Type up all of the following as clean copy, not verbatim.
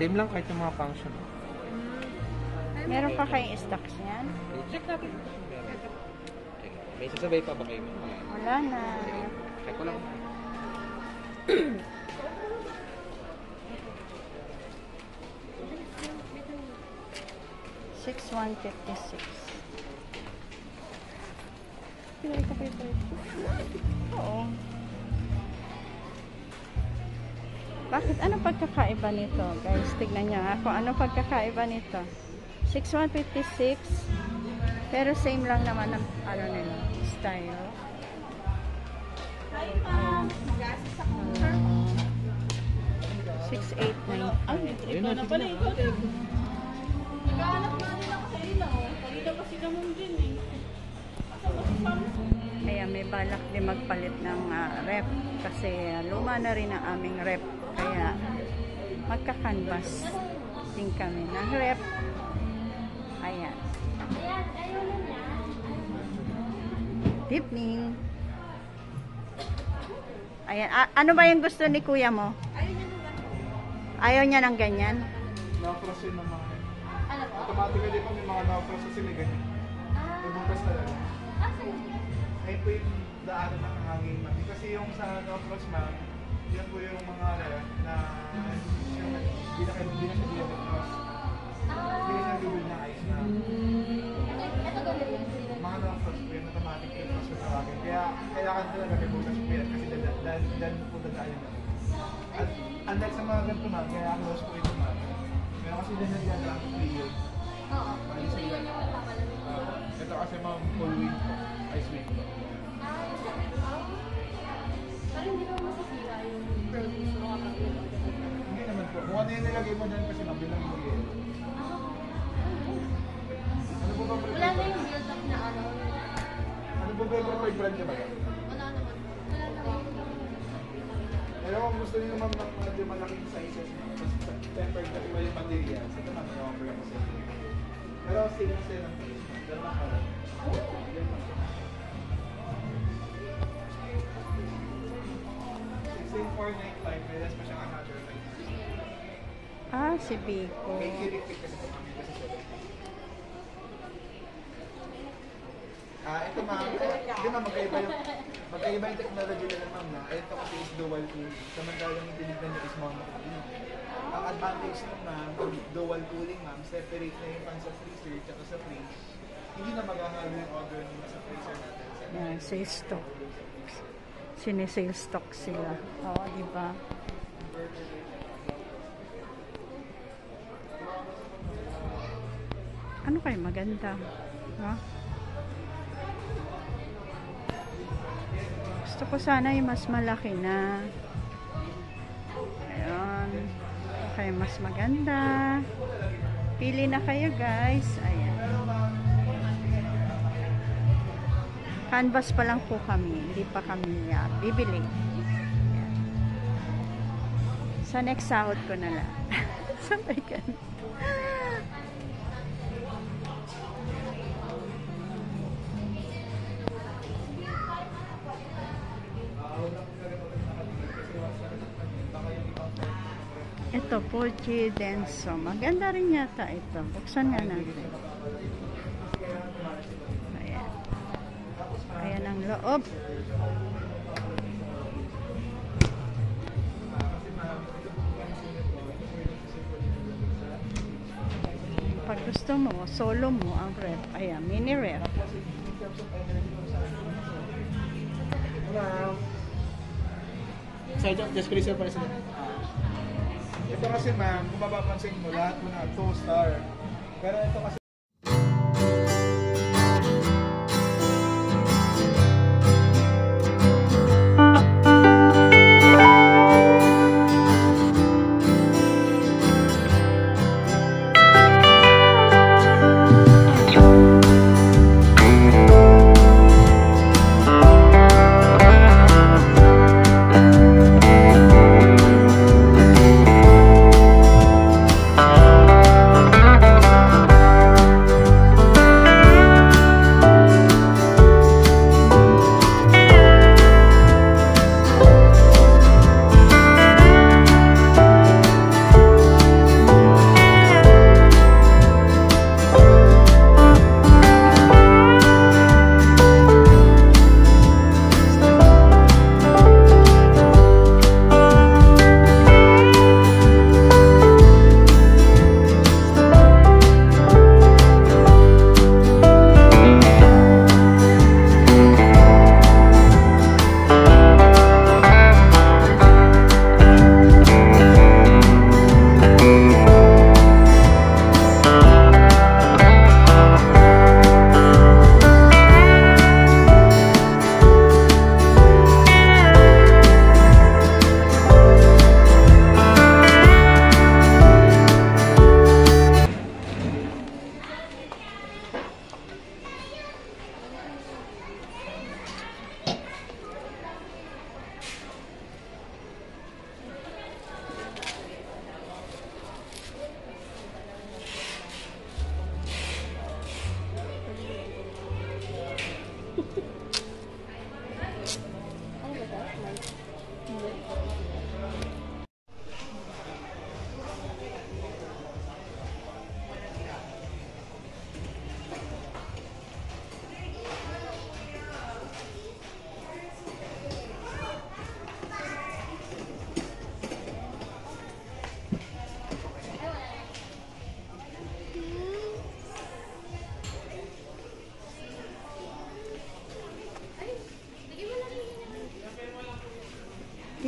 Same lang kahit yung mga function. Meron pa kayong stocks yan? Check natin. May sasabay pa ba kayo? Wala na. Check ko lang. $6,156. Pinalik ko pa yung price ko. Oo. Bakit? Ano pagkakaiba nito? Guys, tignan nyo nga kung ano pagkakaiba nito. $6,156. Pero same lang naman ang ano nila, style. $6,895. Ayun na pala ikaw. Naghahanap nga nila kasi ila. Kanina pa sila mong din eh. Kaya may balak din magpalit ng rep kasi luma na rin ang aming rep. Kaya magka-canvas din kami ng rep. Ayan. Evening. Ayan. Ano ba yung gusto ni kuya mo? Ayaw niya ng ganyan? Na-frost yun ng mga... Ano po? Automatically po may mga na-frost kasi may ganyan. May bukas talaga. Ayun po yung daanan ng hangin ma'am. Kasi yung sa na-frost ma'am, yan po yung mga na hindi na siya dinefrost. Hindi na siya build na ice na. Ito gawin yun. Mga na-frost po yung automatic yung frost sa hangin. Kaya kailangan talaga may bukas po yan kasi dahil po dadaan yun. At unlike sa mga ganito ma'am, kaya close po ito ma'am. Meron kasi din na lang period. Oo. Bali sa ilan. Ito kasi ma'am full wing po. Ice wing po. Pero hindi naman masasira yung produce mo kapag Hindi naman po. Kung ano yung nilagay mo dyan kasi nabilang mo yun. Ano po ba wala na yung build-up na ano. Ano po ba yung preferred brand niya ba? Wala naman. Wala naman. Pero kung gusto niyo naman ng medyo malaking sizes, mas tempered na iba yung materials, ito naman yung offer ako sa inyo. Pero same sale lang po. Dalawa pa lang. Yan lang. 16,495, may less pa siyang another 5. Si Biko. May kiripik kasi po kami kasi 70. Ito ma'am, hindi ma'am, magkaiba yung technology nila ma'am na. Ito kasi is dual cooling. Samantalang yung tinignan nyo is monocooling. Ang advantage nun ma'am, pag dual cooling ma'am, separate na yung pan sa freezer at sa fridge. Hindi na maghahalo yung order nila sa freezer natin. Yan, sales stock. Sinesales stock sila. Oo, di ba? Ano kayo maganda? Ha? Gusto ko sana yung mas malaki na. Ayan. Okay, mas maganda. Pili na kayo, guys. Ayan. Canvas pa lang po kami. Hindi pa kami bibili. Ayan. Sa next sahod ko na lang. Sabay ka. Ito po, G Denso. Maganda rin yata ito. Buksan nga natin. Ayan. Ayan ang loob. Pag gusto mo, solo mo ang ref. Ayan, mini ref. Hello. Side of the freezer pa rin sila. Ito kasi ma'am, kung mapapansin mo, lahat mo na 2-star. Pero ito kasi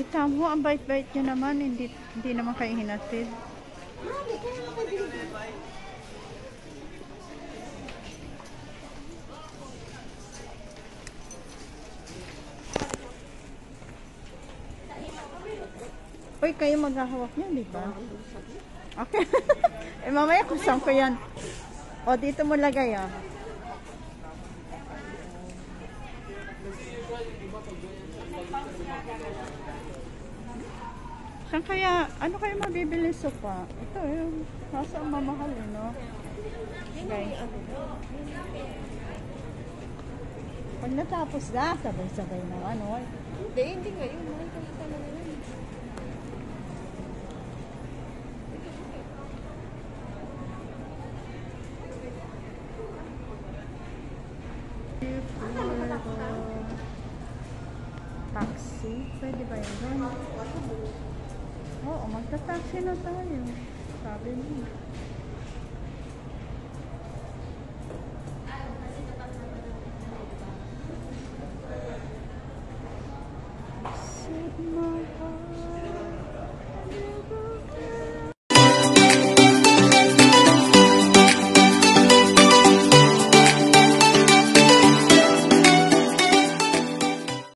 Kita mo, ang bait-bait nyo naman. Hindi naman kayo hinatid. Marami, kaya ako binigyan. Uy, kayo maghahawak niyan, di ba? Okay. Eh, mamaya kung saan ko yan. O, dito mo lagay, ah. Saan kaya, ano kaya mabibili sopa? Ito, yung nasa ang mamahal, eh, no? Okay. Pag natapos na, sabay-sabay na, ano? Hindi ngayon. Makikita na ngayon. Taxi? Pwede ba yun? Oo, magta-taxi na tayo. Sabi mo. Set my heart